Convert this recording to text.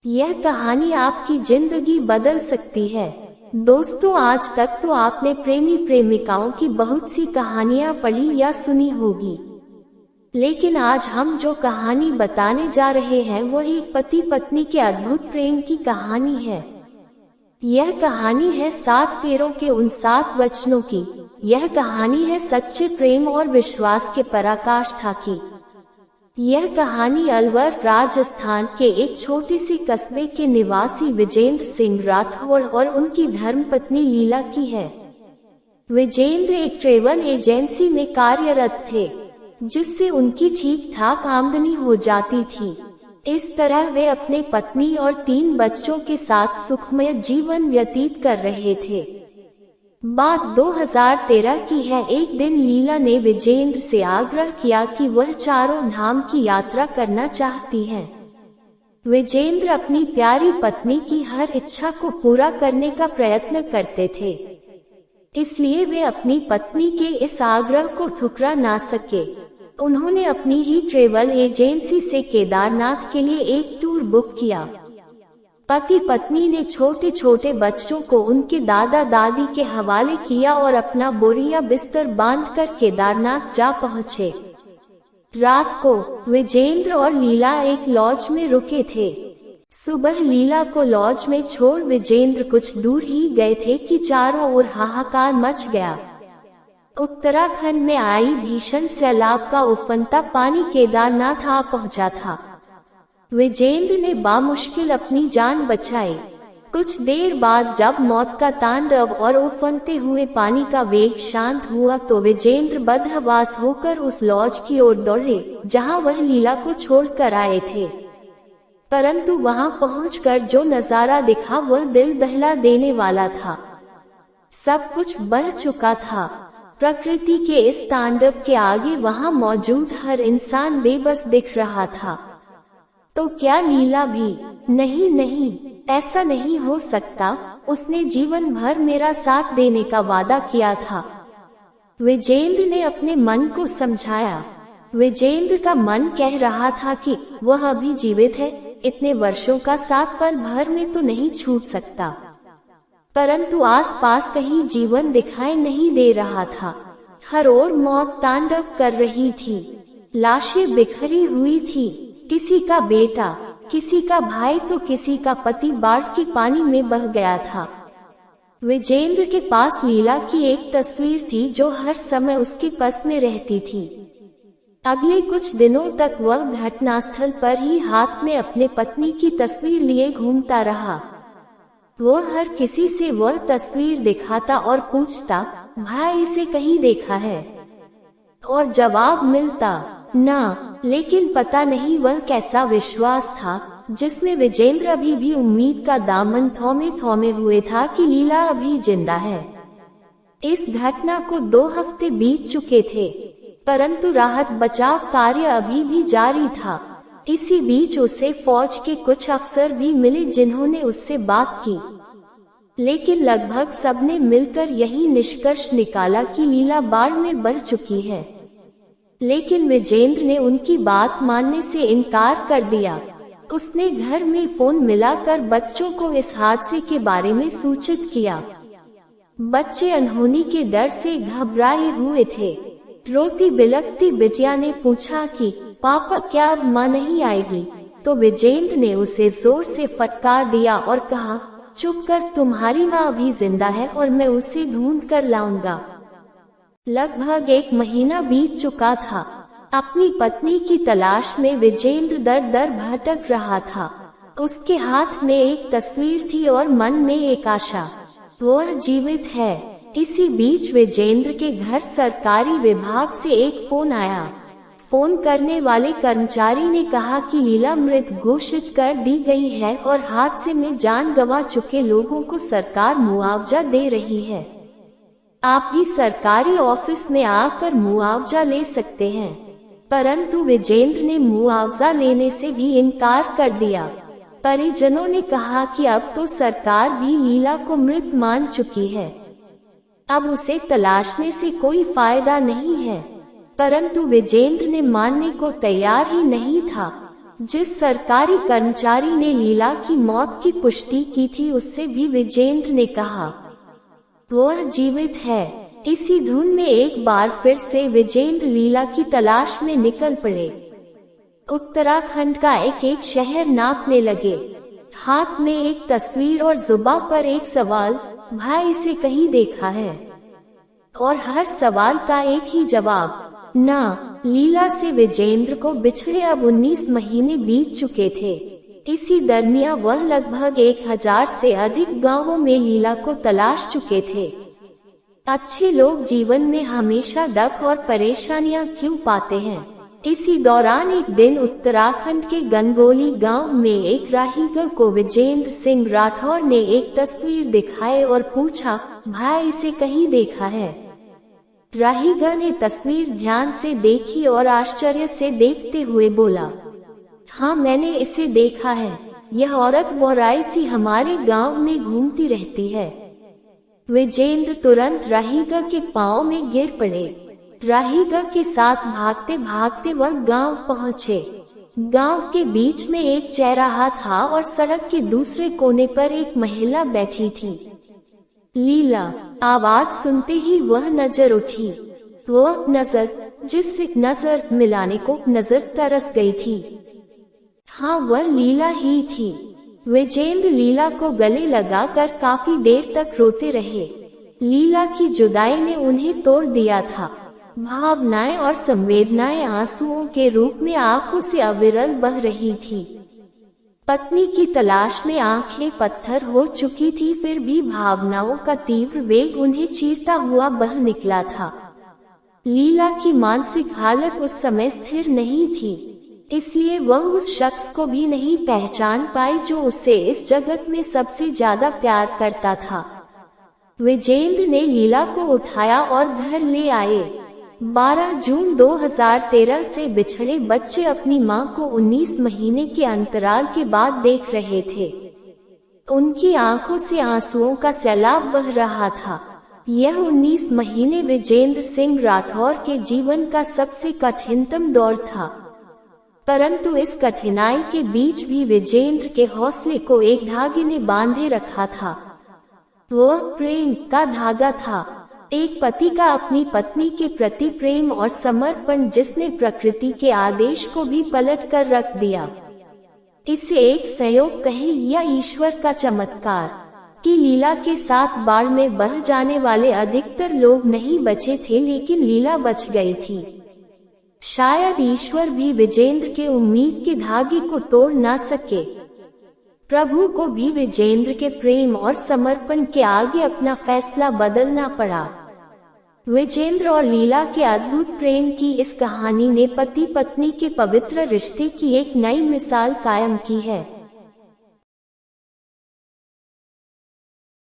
यह कहानी आपकी जिंदगी बदल सकती है। दोस्तों, आज तक तो आपने प्रेमी प्रेमिकाओं की बहुत सी कहानियां पढ़ी या सुनी होगी, लेकिन आज हम जो कहानी बताने जा रहे हैं वो एक पति पत्नी के अद्भुत प्रेम की कहानी है। यह कहानी है 7 फेरों के उन 7 वचनों की। यह कहानी है सच्चे प्रेम और विश्वास के पराकाष्ठा की। यह कहानी अलवर राजस्थान के एक छोटी सी कस्बे के निवासी विजेंद्र सिंह राठौड़ और उनकी धर्मपत्नी लीला की है। विजेंद्र एक ट्रेवल एजेंसी में कार्यरत थे, जिससे उनकी ठीक ठाक आमदनी हो जाती थी। इस तरह वे अपने पत्नी और 3 बच्चों के साथ सुखमय जीवन व्यतीत कर रहे थे। बात 2013 की है। एक दिन लीला ने विजेंद्र से आग्रह किया कि वह चारों धाम की यात्रा करना चाहती हैं। विजेंद्र अपनी प्यारी पत्नी की हर इच्छा को पूरा करने का प्रयत्न करते थे, इसलिए वे अपनी पत्नी के इस आग्रह को ठुकरा ना सके। उन्होंने अपनी ही ट्रेवल एजेंसी से केदारनाथ के लिए एक टूर बुक किया। पति पत्नी ने छोटे छोटे बच्चों को उनके दादा दादी के हवाले किया और अपना बोरिया बिस्तर बांधकर केदारनाथ जा पहुँचे। रात को विजेंद्र और लीला एक लॉज में रुके थे। सुबह लीला को लॉज में छोड़ विजेंद्र कुछ दूर ही गए थे कि चारों ओर हाहाकार मच गया। उत्तराखंड में आई भीषण सैलाब का उफनता पानी केदारनाथ आ पहुंचा था। विजेंद्र ने बामुश्किल अपनी जान बचाई। कुछ देर बाद जब मौत का तांडव और उफनते हुए पानी का वेग शांत हुआ तो विजेंद्र बदहवास होकर उस लॉज की ओर दौड़े जहां वह लीला को छोड़कर आए थे। परंतु वहां पहुंचकर जो नजारा दिखा वह दिल दहला देने वाला था। सब कुछ बह चुका था। प्रकृति के इस तांडव के आगे वहां मौजूद हर इंसान बेबस दिख रहा था। तो क्या लीला भी? नहीं नहीं, ऐसा नहीं हो सकता। उसने जीवन भर मेरा साथ देने का वादा किया था। विजेंद्र ने अपने मन को समझाया। विजेंद्र का मन कह रहा था कि वह अभी जीवित है, इतने वर्षों का साथ पल भर में तो नहीं छूट सकता। परंतु आसपास कहीं जीवन दिखाई नहीं दे रहा था। हर ओर मौत तांडव कर रही थी। लाशें बिखरी हुई थी। किसी का बेटा, किसी का भाई तो किसी का पति बाढ़ के पानी में बह गया था। विजेंद्र के पास लीला की एक तस्वीर थी जो हर समय उसके पास में रहती थी। अगले कुछ दिनों तक वह घटनास्थल पर ही हाथ में अपने पत्नी की तस्वीर लिए घूमता रहा। वो हर किसी से वह तस्वीर दिखाता और पूछता, भाई इसे कहीं देखा है? और जवाब मिलता, ना। लेकिन पता नहीं वह कैसा विश्वास था जिसमें विजेंद्र अभी भी उम्मीद का दामन थौमे थौमे हुए था कि लीला अभी जिंदा है। इस घटना को 2 हफ्ते बीत चुके थे, परंतु राहत बचाव कार्य अभी भी जारी था। इसी बीच उसे फौज के कुछ अफसर भी मिले जिन्होंने उससे बात की, लेकिन लगभग सबने मिलकर यही निष्कर्ष निकाला कि लीला बाढ़ में बह चुकी है। लेकिन विजेंद्र ने उनकी बात मानने से इनकार कर दिया। उसने घर में फोन मिलाकर बच्चों को इस हादसे के बारे में सूचित किया। बच्चे अनहोनी के डर से घबराए हुए थे। रोती बिलखती बिटिया ने पूछा कि पापा क्या अब माँ नहीं आएगी? तो विजेंद्र ने उसे जोर से फटकार दिया और कहा, चुप कर, तुम्हारी माँ अभी जिंदा है और मैं उसे ढूंढ कर लाऊंगा। लगभग 1 महीना बीत चुका था। अपनी पत्नी की तलाश में विजेंद्र दर दर भटक रहा था। उसके हाथ में एक तस्वीर थी और मन में एक आशा, वह जीवित है। इसी बीच विजेंद्र के घर सरकारी विभाग से एक फोन आया। फोन करने वाले कर्मचारी ने कहा कि लीला मृत घोषित कर दी गई है और हादसे में जान गंवा चुके लोगों को सरकार मुआवजा दे रही है। आप भी सरकारी ऑफिस में आकर मुआवजा ले सकते हैं। परंतु विजेंद्र ने मुआवजा लेने से भी इनकार कर दिया। परिजनों ने कहा कि अब तो सरकार भी लीला को मृत मान चुकी है, अब उसे तलाशने से कोई फायदा नहीं है। परंतु विजेंद्र ने मानने को तैयार ही नहीं था। जिस सरकारी कर्मचारी ने लीला की मौत की पुष्टि की थी उससे भी विजेंद्र ने कहा वह जीवित है। इसी धुन में एक बार फिर से विजेंद्र लीला की तलाश में निकल पड़े। उत्तराखंड का एक एक शहर नापने लगे। हाथ में एक तस्वीर और जुबां पर एक सवाल, भाई इसे कहीं देखा है? और हर सवाल का एक ही जवाब, ना। लीला से विजेंद्र को बिछड़े अब 19 महीने बीत चुके थे। इसी दरमियान वह लगभग 1000 से अधिक गांवों में लीला को तलाश चुके थे। अच्छे लोग जीवन में हमेशा दुख और परेशानियां क्यों पाते हैं? इसी दौरान एक दिन उत्तराखंड के गंगोली गांव में एक राहीगर को विजेंद्र सिंह राठौर ने एक तस्वीर दिखाई और पूछा, भाई इसे कहीं देखा है? राहीगर ने तस्वीर ध्यान से देखी और आश्चर्य से देखते हुए बोला, हाँ मैंने इसे देखा है। यह औरत बोराई सी हमारे गांव में घूमती रहती है। विजेंद्र तुरंत राहीगर के पांव में गिर पड़े। राहीगर के साथ भागते भागते वह गांव पहुंचे। गांव के बीच में एक चौराहा था और सड़क के दूसरे कोने पर एक महिला बैठी थी। लीला, आवाज सुनते ही वह नजर उठी। वह नजर जिससे नजर मिलाने को नजर तरस गई थी। हाँ, वह लीला ही थी। विजेंद्र लीला को गले लगाकर काफी देर तक रोते रहे। लीला की जुदाई ने उन्हें तोड़ दिया था। भावनाएं और संवेदनाएं आंसुओं के रूप में आंखों से अविरल बह रही थी। पत्नी की तलाश में आंखें पत्थर हो चुकी थी, फिर भी भावनाओं का तीव्र वेग उन्हें चीरता हुआ बह निकला था। लीला की मानसिक हालत उस समय स्थिर नहीं थी, इसलिए वह उस शख्स को भी नहीं पहचान पाई जो उसे इस जगत में सबसे ज्यादा प्यार करता था। विजेंद्र ने लीला को उठाया और घर ले आए। 12 जून 2013 से बिछड़े बच्चे अपनी मां को 19 महीने के अंतराल के बाद देख रहे थे। उनकी आंखों से आंसुओं का सैलाब बह रहा था। यह 19 महीने विजेंद्र सिंह राठौर के जीवन का सबसे कठिनतम दौर था, परंतु इस कठिनाई के बीच भी विजेंद्र के हौसले को एक धागे ने बांधे रखा था। वह प्रेम का धागा था, एक पति का अपनी पत्नी के प्रति प्रेम और समर्पण जिसने प्रकृति के आदेश को भी पलट कर रख दिया। इसे एक संयोग कहे या ईश्वर का चमत्कार कि लीला के साथ बाढ़ में बह जाने वाले अधिकतर लोग नहीं बचे थे, लेकिन लीला बच गई थी। शायद ईश्वर भी विजेंद्र के उम्मीद के धागे को तोड़ ना सके। प्रभु को भी विजेंद्र के प्रेम और समर्पण के आगे अपना फैसला बदलना पड़ा। विजेंद्र और लीला के अद्भुत प्रेम की इस कहानी ने पति पत्नी के पवित्र रिश्ते की एक नई मिसाल कायम की है।